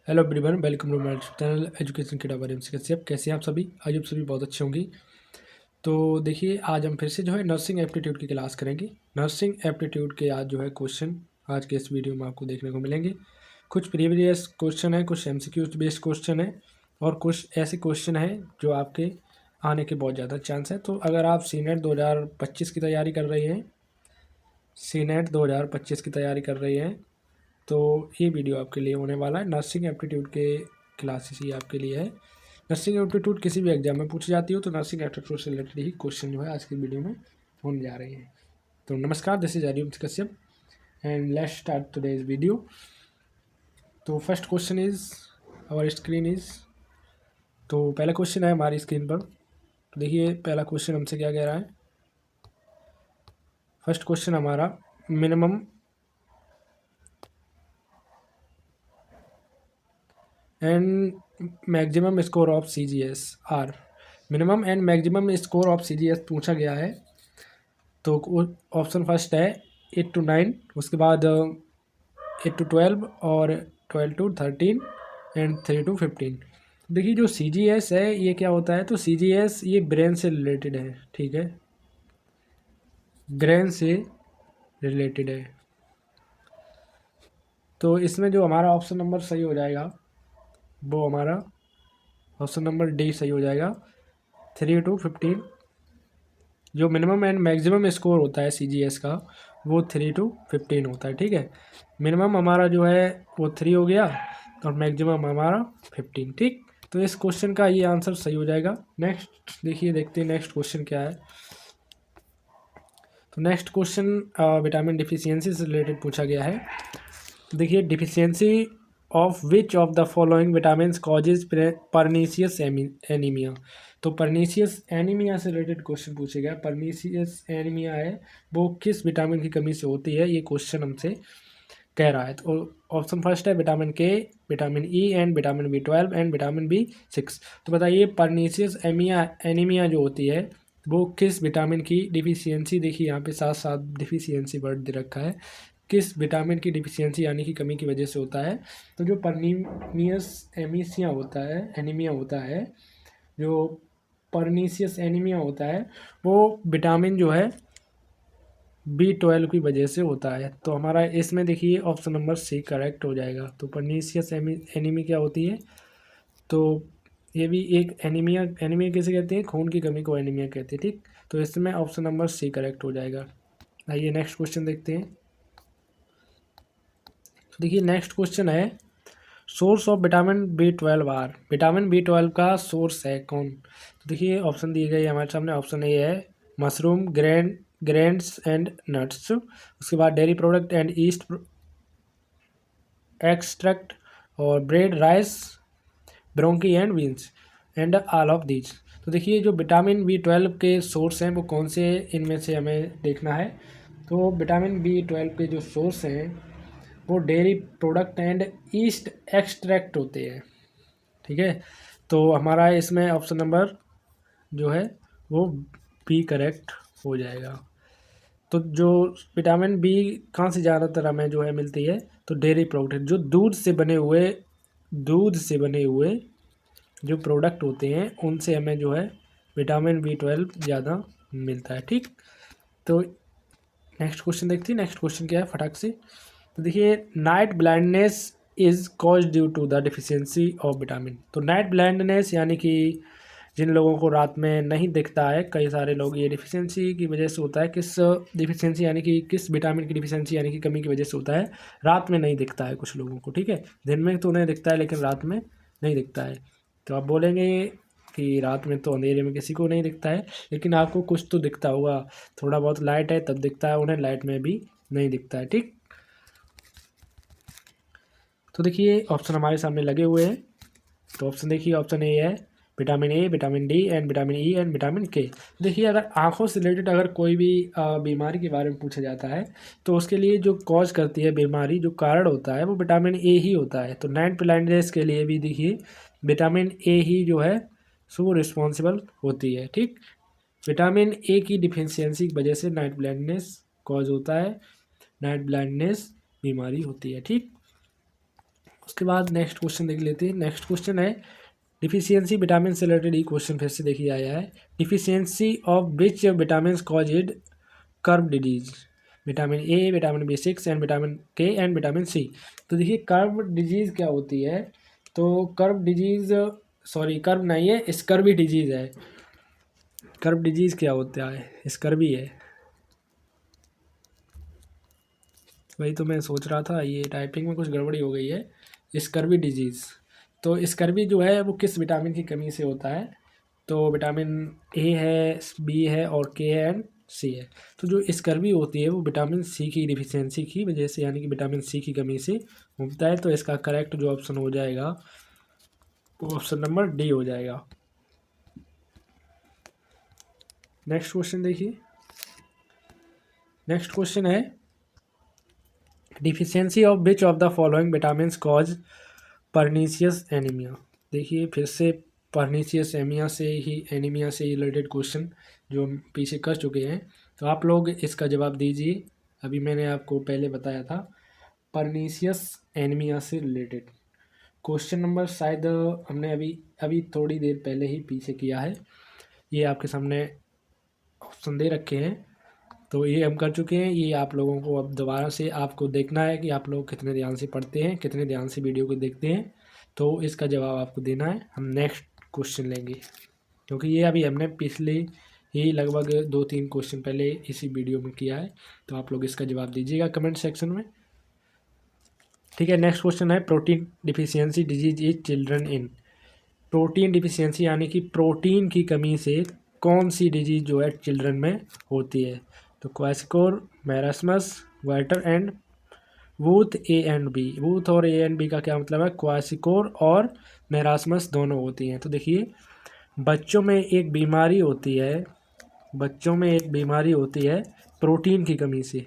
Hello everyone, welcome to my channel education kid बारे में कैसे हैं आप सभी। आज आप सभी बहुत अच्छे होंगे। तो देखिए, आज हम फिर से जो है नर्सिंग एप्टीट्यूड की क्लास करेंगे। नर्सिंग एप्टीट्यूड के आज जो है क्वेश्चन आज के इस वीडियो में आपको देखने को मिलेंगे। कुछ प्रीवियस क्वेश्चन है, कुछ MCQ बेस्ड क्वेश्चन है और कुछ ऐसे क्वेश्चन है जो आपके आने के बहुत ज़्यादा चांस है। तो अगर आप सीनेट 2025 की तैयारी कर रहे हैं, सीनेट 2025 की तैयारी कर रहे हैं तो ये वीडियो आपके लिए होने वाला है। नर्सिंग एप्टीट्यूड के क्लासेस ही आपके लिए है। नर्सिंग एप्टीट्यूड किसी भी एग्जाम में पूछी जाती हो तो नर्सिंग एप्टीट्यूड से रिलेटेड ही क्वेश्चन जो है आज की वीडियो में होने जा रहे हैं। तो नमस्कार, this is Aryan Kashyap and let's start today's video. तो first question is our screen is, तो पहला क्वेश्चन है हमारी स्क्रीन पर। तो देखिए पहला क्वेश्चन हमसे क्या कह रहा है। फर्स्ट क्वेश्चन हमारा, minimum and maximum score of CGS are, minimum and maximum score of CGS पूछा गया है। तो ऑप्शन फर्स्ट है 8 to 9, उसके बाद 8 to 12 और 12 to 13 एंड 3 to 15। देखिए जो CGS है ये क्या होता है, तो CGS ये ब्रेन से रिलेटेड है, ठीक है, ब्रेन से रिलेटेड है। तो इसमें जो हमारा ऑप्शन नंबर सही हो जाएगा वो हमारा ऑप्शन नंबर डी सही हो जाएगा। 3 to 15 जो मिनिमम एंड मैक्सिमम स्कोर होता है CGS का वो 3 to 15 होता है, ठीक है। मिनिमम हमारा जो है वो 3 हो गया और मैक्सिमम हमारा 15, ठीक। तो इस क्वेश्चन का ये आंसर सही हो जाएगा। नेक्स्ट देखिए, देखते हैं नेक्स्ट क्वेश्चन क्या है। तो नेक्स्ट क्वेश्चन विटामिन डिफिशियंसी से रिलेटेड पूछा गया है। देखिए, deficiency of which of the following vitamin causes pernicious anaemia. तो परनीसियस एनीमिया से रिलेटेड क्वेश्चन पूछे गया। परनीसियस एनीमिया है वो किस विटामिन की कमी से होती है, ये क्वेश्चन हमसे कह रहा है। तो ऑप्शन फर्स्ट है विटामिन के, vitamin E and vitamin B12 and vitamin B6। तो बताइए परनीसियस एनीमिया जो होती है वो किस विटामिन की डिफिशियंसी, देखिए यहाँ पे साथ साथ डिफिशियंसी वर्ड दे रखा है, किस विटामिन की डिफिशियंसी यानी कि कमी की वजह से होता है। तो जो परनीसियस एमीसिया होता है, एनीमिया होता है, जो परनीसियस एनीमिया होता है वो विटामिन जो है B12 की वजह से होता है। तो हमारा इसमें देखिए ऑप्शन नंबर सी करेक्ट हो जाएगा। तो परनीसियस एनीमी क्या होती है, तो ये भी एक एनीमिया, एनीमिया किसे कहते हैं, खून की कमी को एनीमिया कहते हैं, ठीक। तो इसमें ऑप्शन नंबर सी करेक्ट हो जाएगा। आइए नेक्स्ट क्वेश्चन देखते हैं। तो देखिए नेक्स्ट क्वेश्चन है, source of vitamin B12 are, vitamin B12 का सोर्स है कौन। तो देखिए ऑप्शन दिए गए हमारे सामने। ऑप्शन ए है मशरूम, ग्रेन्स एंड नट्स, उसके बाद dairy product and yeast extract, और bread, rice, broccoli and beans and all of these. तो देखिए जो विटामिन B12 के सोर्स हैं वो कौन से, इनमें से हमें देखना है। तो विटामिन B12 के जो सोर्स हैं वो dairy product and yeast extract होते हैं, ठीक है। तो हमारा इसमें ऑप्शन नंबर जो है वो बी करेक्ट हो जाएगा। तो जो विटामिन बी कहाँ से ज़्यादातर हमें जो है मिलती है, तो डेयरी प्रोडक्ट, जो दूध से बने हुए जो प्रोडक्ट होते हैं उनसे हमें जो है विटामिन B12 ज़्यादा मिलता है, ठीक। तो नेक्स्ट क्वेश्चन देखते हैं। नेक्स्ट क्वेश्चन क्या है फटाक से। तो देखिए, night blindness is cause due to the deficiency of vitamin. तो नाइट ब्लाइंडनेस यानी कि जिन लोगों को रात में नहीं दिखता है, कई सारे लोग, ये डिफिशियंसी की वजह से होता है। किस डिफिशियंसी यानी कि किस विटामिन की डिफिशियंसी यानी कि कमी की वजह से होता है, रात में नहीं दिखता है कुछ लोगों को, ठीक है। दिन में तो उन्हें दिखता है लेकिन रात में नहीं दिखता है। तो आप बोलेंगे कि रात में तो अंधेरे में किसी को नहीं दिखता है, लेकिन आपको कुछ तो दिखता होगा, थोड़ा बहुत लाइट है तब दिखता है, उन्हें लाइट में भी नहीं दिखता है, ठीक। तो देखिए ऑप्शन हमारे सामने लगे हुए हैं। तो ऑप्शन देखिए, ऑप्शन ए है vitamin A, vitamin D and vitamin E and vitamin के। देखिए अगर आंखों से रिलेटेड अगर कोई भी बीमारी के बारे में पूछा जाता है तो उसके लिए जो कॉज करती है बीमारी, जो कारण होता है वो विटामिन ए ही होता है। तो नाइट ब्लाइंडनेस के लिए भी देखिए विटामिन ए ही जो है सो रिस्पॉन्सिबल होती है, ठीक। विटामिन ए की डिफिशियंसी की वजह से नाइट ब्लाइंडनेस कॉज होता है, नाइट ब्लाइंडनेस बीमारी होती है, ठीक। उसके बाद नेक्स्ट क्वेश्चन देख लेते हैं। नेक्स्ट क्वेश्चन है डिफिशियंसी विटामिन से रिलेटेड। ये क्वेश्चन फिर से देखिए आया है। Deficiency of which vitamin caused curve disease. Vitamin A, vitamin B6 and vitamin के एंड विटामिन सी। तो देखिए कर्व डिजीज़ क्या होती है। तो कर्व डिजीज़, सॉरी कर्व नहीं है, स्कर्वी डिजीज़ है। कर्व डिजीज़ क्या होता है, स्कर्वी है। वही तो मैं सोच रहा था, ये टाइपिंग में कुछ गड़बड़ी हो गई है। स्कर्वी डिजीज़, तो स्कर्वी जो है वो किस विटामिन की कमी से होता है। तो विटामिन ए है, बी है और के है एंड सी है। तो जो स्कर्वी होती है वो विटामिन सी की डिफिशियंसी की वजह से, यानी कि विटामिन सी की कमी से होता है। तो इसका करेक्ट जो ऑप्शन हो जाएगा वो ऑप्शन नंबर डी हो जाएगा। नेक्स्ट क्वेश्चन देखिए। नेक्स्ट क्वेश्चन है deficiency of which of the following vitamin cause pernicious anaemia. देखिए फिर से पर्नीशियस एनीमिया से ही रिलेटेड क्वेश्चन जो हम पीछे कर चुके हैं। तो आप लोग इसका जवाब दीजिए। अभी मैंने आपको पहले बताया था पर्नीशियस एनीमिया से रिलेटेड क्वेश्चन नंबर, शायद हमने अभी थोड़ी देर पहले ही पीछे किया है। ये आपके सामने ऑप्शन दे रखे हैं, तो ये हम कर चुके हैं। ये आप लोगों को अब दोबारा से आपको देखना है कि आप लोग कितने ध्यान से पढ़ते हैं, कितने ध्यान से वीडियो को देखते हैं। तो इसका जवाब आपको देना है। हम नेक्स्ट क्वेश्चन लेंगे, क्योंकि ये अभी हमने पिछले ही लगभग 2-3 क्वेश्चन पहले इसी वीडियो में किया है। तो आप लोग इसका जवाब दीजिएगा कमेंट सेक्शन में, ठीक है। नेक्स्ट क्वेश्चन है protein deficiency disease is children in. Protein deficiency यानी कि प्रोटीन की कमी से कौन सी डिजीज जो है चिल्ड्रन में होती है। तो क्वासिकोर, मैरास्मस, वाइटर एंड वूथ ए एंड बी। वूथ और ए एंड बी का क्या मतलब है, क्वासिकोर और मैरास्मस दोनों होती हैं। तो देखिए बच्चों में एक बीमारी होती है, प्रोटीन की कमी से,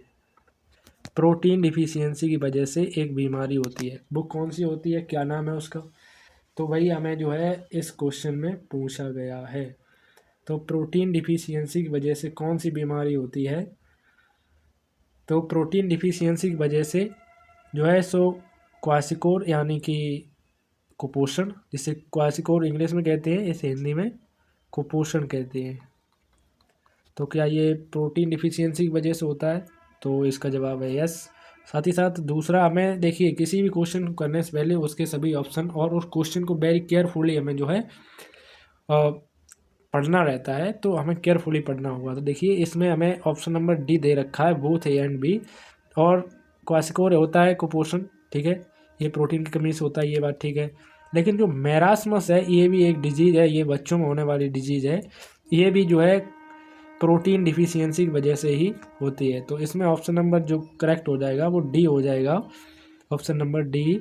प्रोटीन डिफिशियंसी की वजह से एक बीमारी होती है। वो कौन सी होती है, क्या नाम है उसका, तो वही हमें जो है इस क्वेश्चन में पूछा गया है। तो प्रोटीन डिफिशियंसी की वजह से कौन सी बीमारी होती है। तो प्रोटीन डिफिशियंसी की वजह से जो है सो क्वासिकोर यानी कि कुपोषण, जिसे क्वासिकोर इंग्लिश में कहते हैं, इसे हिंदी में कुपोषण कहते हैं। तो क्या ये प्रोटीन डिफिशियंसी की वजह से होता है, तो इसका जवाब है यस। साथ ही साथ दूसरा, हमें देखिए किसी भी क्वेश्चन को करने से पहले उसके सभी ऑप्शन और उस क्वेश्चन को वेरी केयरफुली हमें जो है पढ़ना रहता है। तो हमें केयरफुली पढ़ना होगा। तो देखिए इसमें हमें ऑप्शन नंबर डी दे रखा है, बोथ ए एंड बी। और क्वासिकोर होता है कुपोषण, ठीक है, ये प्रोटीन की कमी से होता है, ये बात ठीक है। लेकिन जो मैरास्मस है ये भी एक डिजीज़ है, ये बच्चों में होने वाली डिजीज़ है। ये भी जो है प्रोटीन डिफिशियंसी की वजह से ही होती है। तो इसमें ऑप्शन नंबर जो करेक्ट हो जाएगा वो डी हो जाएगा, ऑप्शन नंबर डी।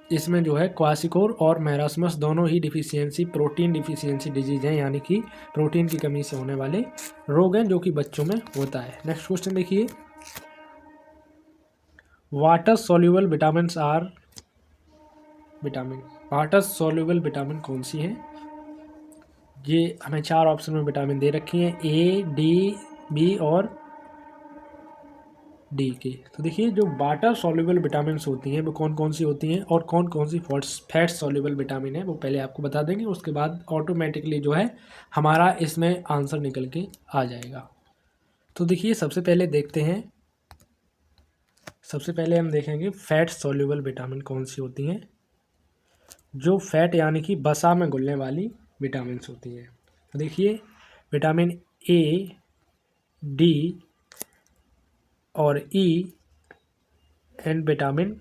इसमें जो है क्वासिकोर और मैरास्मस दोनों ही डिफिशियंसी प्रोटीन डिफिशियंसी डिजीज हैं, यानी कि प्रोटीन की कमी से होने वाले रोग हैं जो कि बच्चों में होता है। नेक्स्ट क्वेश्चन देखिए, water soluble vitamin are vitamin, water soluble vitamin कौन सी है। ये हमें 4 ऑप्शन में विटामिन दे रखी हैं, ए, डी, बी और डी के। तो देखिए जो वाटर सॉल्युबल विटामिन होती हैं वो कौन कौन सी होती हैं और कौन कौन सी फैट सॉल्युबल विटामिन है वो पहले आपको बता देंगे। उसके बाद ऑटोमेटिकली जो है हमारा इसमें आंसर निकल के आ जाएगा। तो देखिए सबसे पहले देखते हैं, सबसे पहले हम देखेंगे फैट सॉल्युबल विटामिन कौन सी होती हैं। जो फैट यानी कि वसा में घुलने वाली विटामिन होती हैं। तो देखिए विटामिन ए, डी और ई एंड विटामिन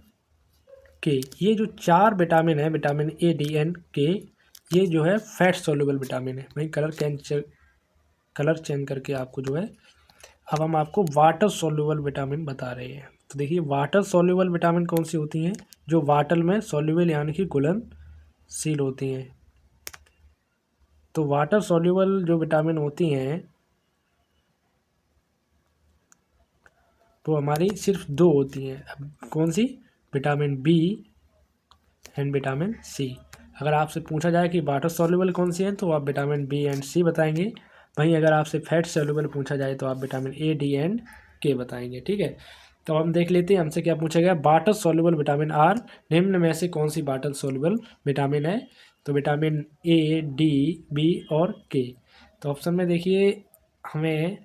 के, ये जो 4 विटामिन है, विटामिन ए, डी एंड के, ये जो है फैट सॉल्युबल विटामिन है। वही कलर चेंज करके आपको जो है अब हम आपको वाटर सॉल्युबल विटामिन बता रहे हैं। तो देखिए वाटर सॉल्युबल विटामिन कौन सी होती हैं, जो वाटर में सॉल्युबल यानी कि घुलनशील होती हैं। तो वाटर सॉल्युबल जो विटामिन होती हैं तो हमारी सिर्फ 2 होती हैं। अब कौन सी, vitamin B and vitamin C. अगर आपसे पूछा जाए कि वाटर सॉल्युबल कौन सी है तो आप विटामिन बी एंड सी बताएंगे। वहीं अगर आपसे फैट सॉल्युबल पूछा जाए तो आप विटामिन ए, डी एंड के बताएंगे। ठीक है, तो हम देख लेते हैं हमसे क्या पूछा गया। वाटर सॉल्युबल विटामिन आर निम्न में से कौन सी वाटर सॉल्युबल विटामिन है? तो विटामिन ए, डी, बी और के। तो ऑप्शन में देखिए हमें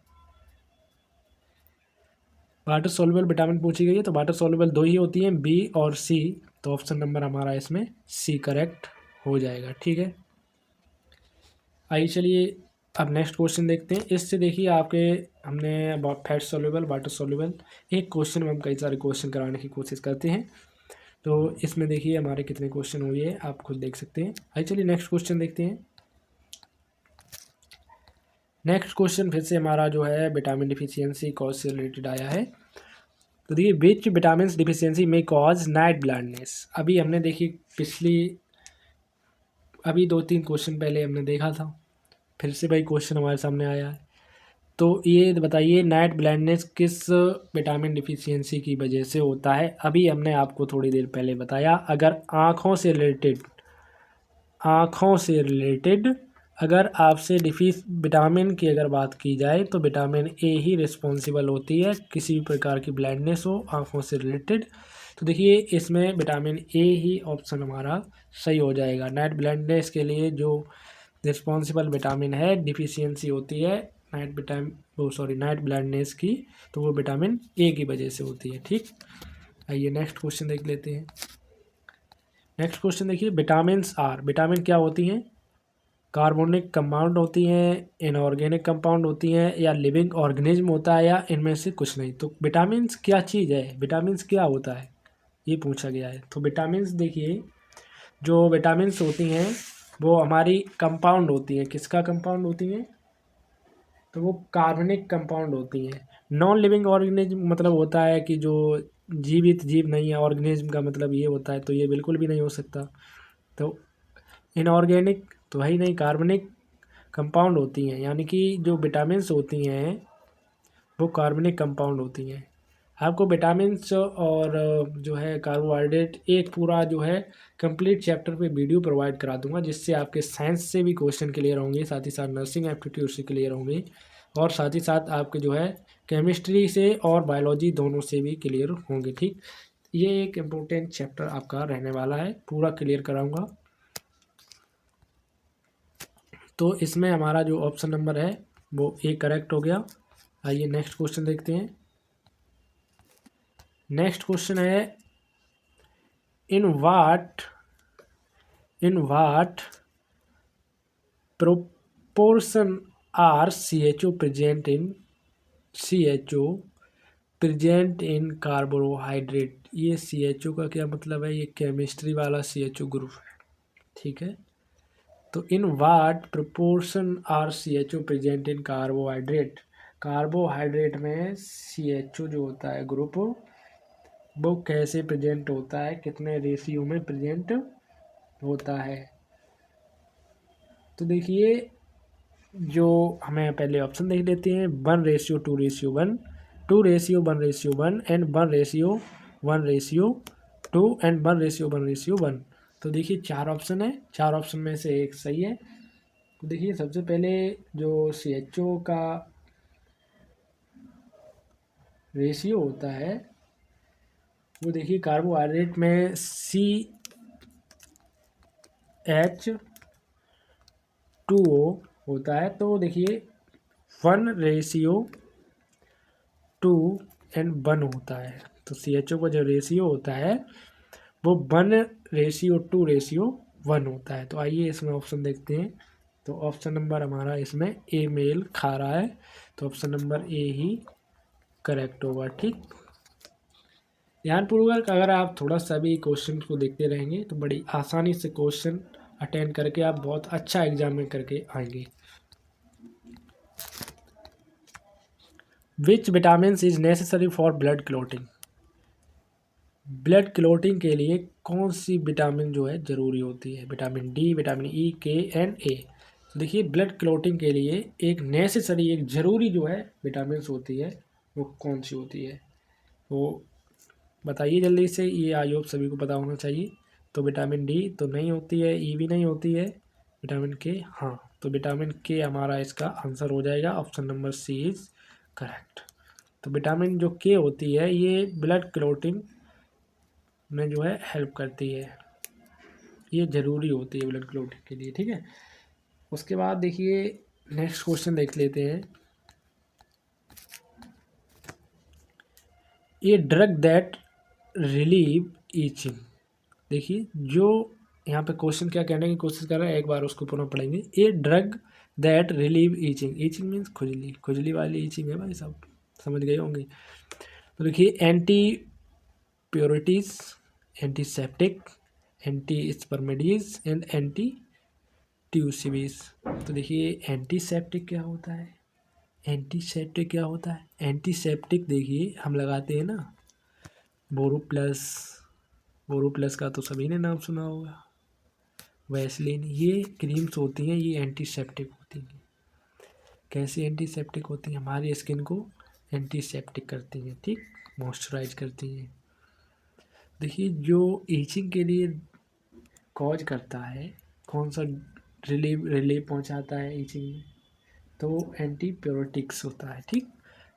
वाटर सॉल्युबल विटामिन पूछी गई है, तो वाटर सॉल्युबल दो ही होती हैं, बी और सी। तो ऑप्शन नंबर हमारा इसमें सी करेक्ट हो जाएगा। ठीक है, आइए चलिए अब नेक्स्ट क्वेश्चन देखते हैं। इससे देखिए आपके हमने फैट सॉल्युबल, वाटर सॉल्युबल, एक क्वेश्चन में हम कई सारे क्वेश्चन कराने की कोशिश करते हैं। तो इसमें देखिए हमारे कितने क्वेश्चन हुए हैं आप खुद देख सकते हैं। आइए चलिए नेक्स्ट क्वेश्चन देखते हैं। नेक्स्ट क्वेश्चन फिर से हमारा जो है विटामिन डिफिशियंसी कॉज से रिलेटेड आया है। तो देखिए विच विटामिन डिफिशियंसी में कॉज नाइट ब्लाइंडनेस। अभी हमने देखिए अभी 2-3 क्वेश्चन पहले हमने देखा था, फिर से भाई क्वेश्चन हमारे सामने आया है। तो ये बताइए नाइट ब्लाइंडनेस किस विटामिन डिफिशियंसी की वजह से होता है? अभी हमने आपको थोड़ी देर पहले बताया, अगर आँखों से रिलेटेड अगर आपसे विटामिन की अगर बात की जाए तो विटामिन ए ही रिस्पॉन्सिबल होती है किसी भी प्रकार की ब्लाइंडनेस हो आँखों से रिलेटेड। तो देखिए इसमें विटामिन ए ही ऑप्शन हमारा सही हो जाएगा। नाइट ब्लाइंडनेस के लिए जो रिस्पॉन्सिबल विटामिन है डिफिशियंसी होती है नाइट ब्लाइंडनेस की, तो वो विटामिन ए की वजह से होती है। ठीक, आइए नेक्स्ट क्वेश्चन देख लेते हैं। नेक्स्ट क्वेश्चन देखिए विटामिन क्या होती हैं? कार्बोनिक कंपाउंड होती हैं, इनऑर्गेनिक कंपाउंड होती हैं, या लिविंग ऑर्गेनिज्म होता है, या इनमें से कुछ नहीं। तो विटामिन्स क्या चीज़ है, विटामिन्स क्या होता है, ये पूछा गया है। तो विटामिन्स देखिए जो विटामिन्स होती हैं वो हमारी कंपाउंड होती हैं। किसका कंपाउंड होती हैं? तो वो कार्बनिक कंपाउंड होती हैं। नॉन लिविंग ऑर्गेनिज्म मतलब होता है कि जो जीवित जीव नहीं है, ऑर्गेनिज्म का मतलब ये होता है, तो ये बिल्कुल भी नहीं हो सकता। तो इनऑर्गेनिक तो है ही नहीं, कार्बनिक कंपाउंड होती हैं, यानी कि जो विटामिन्स होती हैं वो कार्बनिक कंपाउंड होती हैं। आपको विटामिन्स और जो है कार्बोहाइड्रेट एक पूरा जो है कंप्लीट चैप्टर पे वीडियो प्रोवाइड करा दूंगा, जिससे आपके साइंस से भी क्वेश्चन क्लियर होंगे, साथ ही साथ नर्सिंग एप्टीट्यूड से क्लियर होंगे, और साथ ही साथ आपके जो है केमिस्ट्री से और बायोलॉजी दोनों से भी क्लियर होंगे। ठीक, ये एक इम्पोर्टेंट चैप्टर आपका रहने वाला है, पूरा क्लियर कराऊंगा। तो इसमें हमारा जो ऑप्शन नंबर है वो ए करेक्ट हो गया। आइए नेक्स्ट क्वेश्चन देखते हैं। नेक्स्ट क्वेश्चन है in what proportion are present in carbohydrate. ये CHO का क्या मतलब है? ये केमिस्ट्री वाला CHO ग्रुप है। ठीक है, तो in what proportion are CHO present in carbohydrate. Carbohydrate में CHO जो होता है ग्रुप वो कैसे प्रेजेंट होता है, कितने रेशियो में प्रेजेंट होता है? तो देखिए जो हमें पहले ऑप्शन देख लेते हैं, 1:2:1, 2:1:1 एंड 1:1:2 एंड 1:1:1। तो देखिए 4 ऑप्शन है, 4 ऑप्शन में से एक सही है। तो देखिए सबसे पहले जो CHO का रेशियो होता है वो देखिए कार्बोहाइड्रेट में CH2O होता है, तो देखिए 1:2 होता है। तो CHO का जो रेशियो होता है वो 1:2:1 होता है। तो आइए इसमें ऑप्शन देखते हैं। तो ऑप्शन नंबर हमारा इसमें ए मेल खा रहा है, तो option number A he correct होगा। ठीक, ध्यानपूर्वक अगर आप थोड़ा सा भी क्वेश्चन को देखते रहेंगे तो बड़ी आसानी से क्वेश्चन अटेंड करके आप बहुत अच्छा एग्जाम में करके आएंगे। Which vitamin is necessary for blood clotting. Blood clotting के लिए कौन सी विटामिन जो है ज़रूरी होती है? विटामिन डी, विटामिन ई, के एंड ए। तो देखिए ब्लड क्लॉटिंग के लिए एक नेसेसरी, एक ज़रूरी जो है विटामिन्स होती है वो कौन सी होती है? वो बताइए जल्दी से, ये आई होप सभी को पता होना चाहिए। तो विटामिन डी तो नहीं होती है, ई भी नहीं होती है, विटामिन के हाँ। तो विटामिन के हमारा इसका आंसर हो जाएगा, option number C is correct. तो विटामिन जो के होती है ये ब्लड क्लॉटिंग में जो है हेल्प करती है, ये ज़रूरी होती है ब्लड क्लॉटिंग के लिए, ठीक है। उसके बाद देखिए नेक्स्ट क्वेश्चन देख लेते हैं। ये ड्रग दैट रिलीव ईचिंग, देखिए जो यहाँ पे क्वेश्चन क्या कहने की कोशिश कर रहा है, एक बार उसको पुनः पढ़ेंगे। A drug that relieve itching, itching means खुजली, खुजली वाली ईचिंग है भाई, सब समझ गए होंगे। तो देखिए anti pyretics, antiseptic, anti spermicides and anti tussives. तो देखिए एंटीसेप्टिक क्या होता है, एंटीसेप्टिक क्या होता है, एंटीसेप्टिक देखिए हम लगाते हैं ना बोरोप्लस, बोरोप्लस का तो सभी ने नाम सुना होगा, वैसलीन, ये क्रीम्स होती हैं, ये एंटीसेप्टिक होती हैं। कैसे एंटीसेप्टिक होती हैं, हमारी स्किन को एंटीसेप्टिक करती हैं, ठीक, मॉइस्चराइज करती हैं। देखिए जो ईचिंग के लिए कॉज करता है, कौन सा रिलीफ पहुंचाता है ईचिंग में, तो एंटीप्योरेटिक्स होता है, ठीक,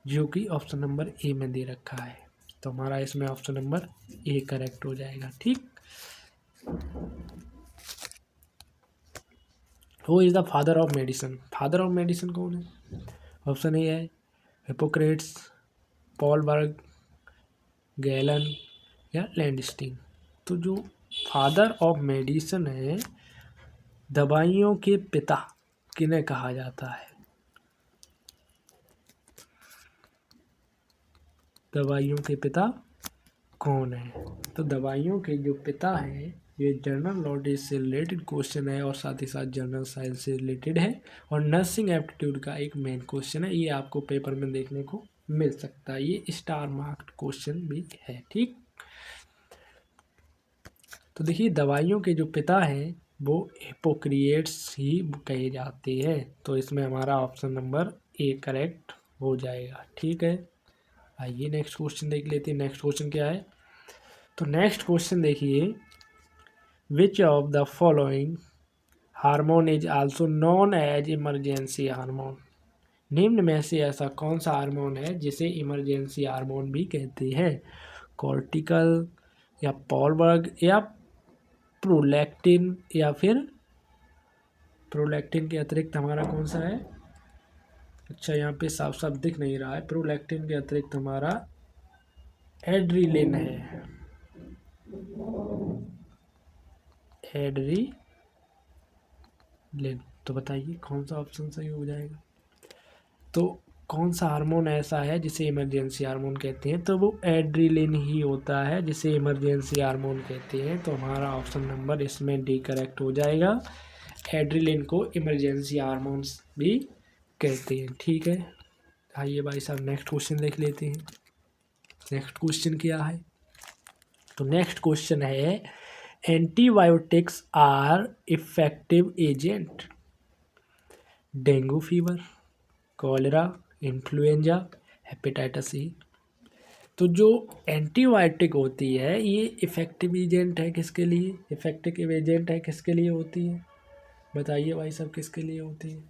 जो कि ऑप्शन नंबर ए में दे रखा है। तो हमारा इसमें ऑप्शन नंबर ए करेक्ट हो जाएगा, ठीक। Who is the father of medicine, father of medicine कौन है, ऑप्शन ए है हिपोक्रेट्स, पॉलबर्ग, गैलन या लैंडस्टीन। तो जो फादर ऑफ मेडिसिन है, दवाइयों के पिता किन्हें कहा जाता है, दवाइयों के पिता कौन है, तो दवाइयों के जो पिता हैं, ये जनरल नॉलेज से रिलेटेड क्वेश्चन है और साथ ही साथ जनरल साइंस से रिलेटेड है और नर्सिंग एप्टीट्यूड का एक मेन क्वेश्चन है, ये आपको पेपर में देखने को मिल सकता है, ये स्टार मार्क्ड क्वेश्चन भी है, ठीक। तो देखिए दवाइयों के जो पिता हैं वो हिपोक्रेट्स ही कहे जाते हैं, तो इसमें हमारा ऑप्शन नंबर ए करेक्ट हो जाएगा, ठीक है। आइए नेक्स्ट क्वेश्चन देख लेते हैं। नेक्स्ट क्वेश्चन क्या है, तो नेक्स्ट क्वेश्चन देखिए, which of the following hormone is also known as emergency hormone, निम्न में से ऐसा कौन सा हार्मोन है जिसे इमरजेंसी हार्मोन भी कहते हैं, कॉर्टिकल या पॉलबर्ग या प्रोलैक्टिन, या फिर प्रोलैक्टिन के अतिरिक्त हमारा कौन सा है, अच्छा यहाँ पे साफ साफ दिख नहीं रहा है, प्रोलैक्टिन के अतिरिक्त हमारा एड्रीलिन है, एड्रीलिन। तो बताइए कौन सा ऑप्शन सही हो जाएगा, तो कौन सा हार्मोन ऐसा है जिसे इमरजेंसी हार्मोन कहते हैं, तो वो एड्रीलिन ही होता है जिसे इमरजेंसी हार्मोन कहते हैं। तो हमारा ऑप्शन नंबर इसमें डी करेक्ट हो जाएगा, एड्रीलिन को इमरजेंसी हार्मोन्स भी कहते हैं, ठीक है। आइए भाई साहब नेक्स्ट क्वेश्चन देख लेते हैं। नेक्स्ट क्वेश्चन क्या है, तो नेक्स्ट क्वेश्चन है antibiotics are effective agent, dengue fever, cholera, influenza, hepatitis C. तो जो एंटीबायोटिक होती है ये इफेक्टिव एजेंट है किसके लिए, इफेक्टिव एजेंट है किसके लिए होती है, बताइए भाई साहब किसके लिए होती है।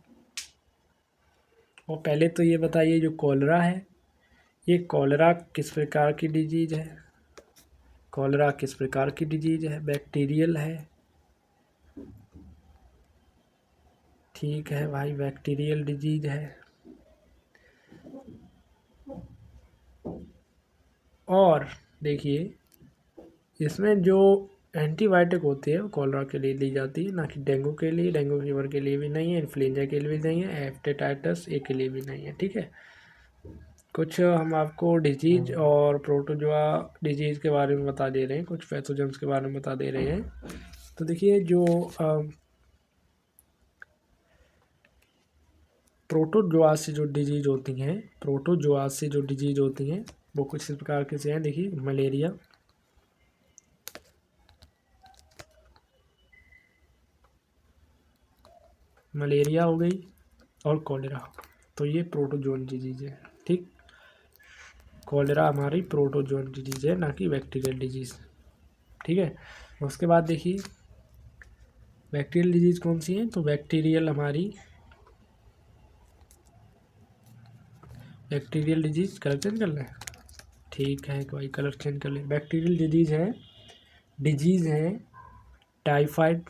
और पहले तो ये बताइए जो कॉलेरा है, ये कॉलेरा किस प्रकार की डिजीज है, कॉलेरा किस प्रकार की डिजीज है, बैक्टीरियल है, ठीक है भाई, बैक्टीरियल डिजीज है। और देखिए इसमें जो एंटीबायोटिक होती है वो कॉलेरा के लिए दी जाती है, ना कि डेंगू के लिए, डेंगू फीवर के लिए भी नहीं है, इन्फ्लुएंजा के लिए भी नहीं है, हेपेटाइटिस ए के लिए भी नहीं है, ठीक है। कुछ हम आपको डिजीज और प्रोटोजोआ डिजीज के बारे में बता दे रहे हैं, कुछ पैथोजेंस के बारे में बता दे रहे हैं। तो देखिए जो प्रोटोजोआ से जो डिजीज होती हैं, प्रोटोजोआ से जो डिजीज होती हैं वो कुछ इस प्रकार के से हैं, देखिए मलेरिया, मलेरिया हो गई और कॉलेरा, तो ये प्रोटोजोन डिजीज है, ठीक। कॉलेरा हमारी प्रोटोजोन डिजीज है, ना कि बैक्टीरियल डिजीज, ठीक है। उसके बाद देखिए बैक्टीरियल डिजीज कौन सी है, तो बैक्टीरियल हमारी बैक्टीरियल डिजीज, कलर चेंज कर लें, ठीक है भाई कलर चेंज कर लें। बैक्टीरियल डिजीज़ है टाइफाइड,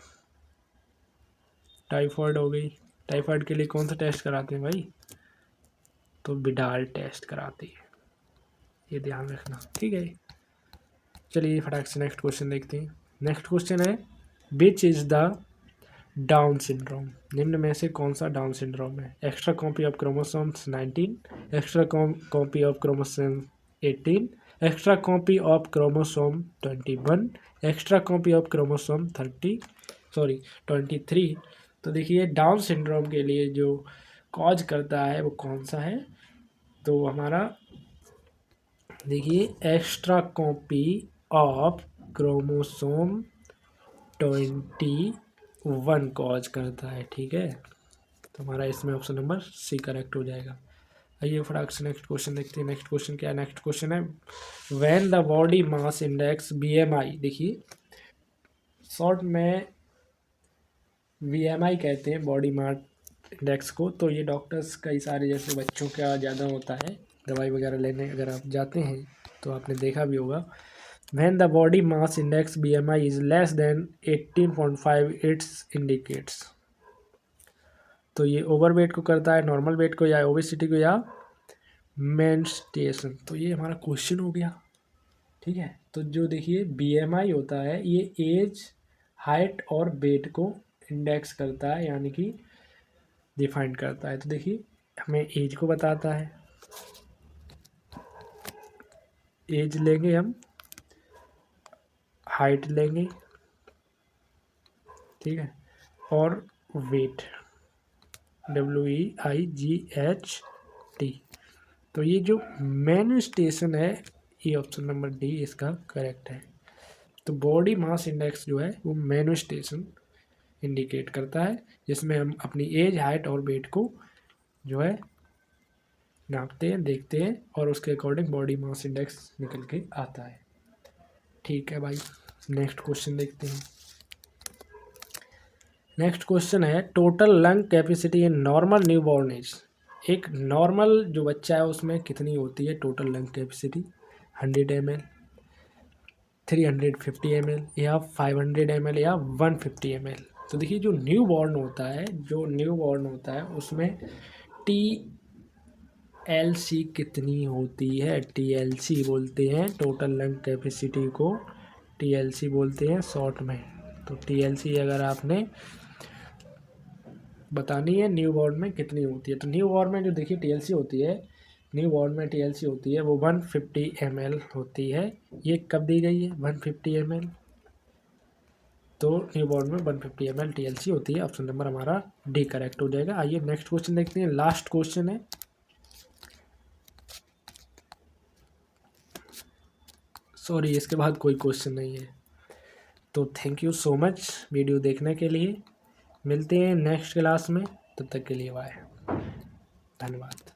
टाइफाइड हो गई। टाइफाइड के लिए कौन सा टेस्ट कराते हैं भाई, तो विडाल टेस्ट कराते हैं, ये ध्यान रखना, ठीक है। चलिए फटाक से नेक्स्ट क्वेश्चन देखते हैं। नेक्स्ट क्वेश्चन है which is the down syndrome, निम्न में से कौन सा डाउन सिंड्रोम है। Extra copy of chromosomes 19, extra copy of chromosome 18, extra copy of chromosome 21, extra copy of chromosome 23। तो देखिए डाउन सिंड्रोम के लिए जो कॉज करता है वो कौन सा है, तो हमारा देखिए extra copy of chromosome 21 cause करता है, ठीक है। तो हमारा इसमें ऑप्शन नंबर सी करेक्ट हो जाएगा। आइए फटाक से नेक्स्ट क्वेश्चन देखते हैं। नेक्स्ट क्वेश्चन क्या है, नेक्स्ट क्वेश्चन है when the body mass index BMI, देखिए शॉर्ट में BMI कहते हैं बॉडी मास इंडेक्स को। तो ये डॉक्टर्स कई सारे जैसे बच्चों का ज़्यादा होता है, दवाई वगैरह लेने अगर आप जाते हैं तो आपने देखा भी होगा, when the body mass index BMI is less than 18.5 it's indicates, तो ये ओवरवेट को करता है, नॉर्मल वेट को, या ओबेसिटी को, या मेंस्ट्रुएशन। तो ये हमारा क्वेश्चन हो गया, ठीक है। तो जो देखिए BMI होता है ये एज, हाइट और वेट को इंडेक्स करता है, यानी कि डिफाइन करता है। तो देखिए हमें एज को बताता है, एज लेंगे हम, हाइट लेंगे, ठीक है, और वेट WEIGHT। तो ये जो मेंस्ट्रुएशन है ये ऑप्शन नंबर डी इसका करेक्ट है। तो बॉडी मास इंडेक्स जो है वो मेंस्ट्रुएशन इंडिकेट करता है, जिसमें हम अपनी एज, हाइट और वेट को जो है नापते हैं, देखते हैं और उसके अकॉर्डिंग बॉडी मास इंडेक्स निकल के आता है, ठीक है भाई। नेक्स्ट क्वेश्चन देखते हैं। नेक्स्ट क्वेश्चन है total lung capacity in normal newborn age, एक नॉर्मल जो बच्चा है उसमें कितनी होती है total lung capacity, 100 ml, 350 ml या 500 ml या 150 ml। तो देखिए जो न्यू बॉर्न होता है उसमें TLC कितनी होती है, TLC बोलते हैं टोटल लंग कैपेसिटी को, TLC बोलते हैं शॉर्ट में। तो TLC अगर आपने बतानी है न्यू बॉर्न में कितनी होती है, तो न्यू बॉर्न में जो देखिए TLC होती है, न्यू बॉर्न में TLC होती है वो 150 ml होती है। ये कब दी गई है 150 ml, तो न्यू बॉर्न में 150 ml TLC होती है। ऑप्शन नंबर हमारा डी करेक्ट हो जाएगा। आइए नेक्स्ट क्वेश्चन देखते हैं, लास्ट क्वेश्चन है, सॉरी इसके बाद कोई क्वेश्चन नहीं है। तो thank you so much video देखने के लिए, मिलते हैं नेक्स्ट क्लास में, तब तक के लिए बाय, धन्यवाद।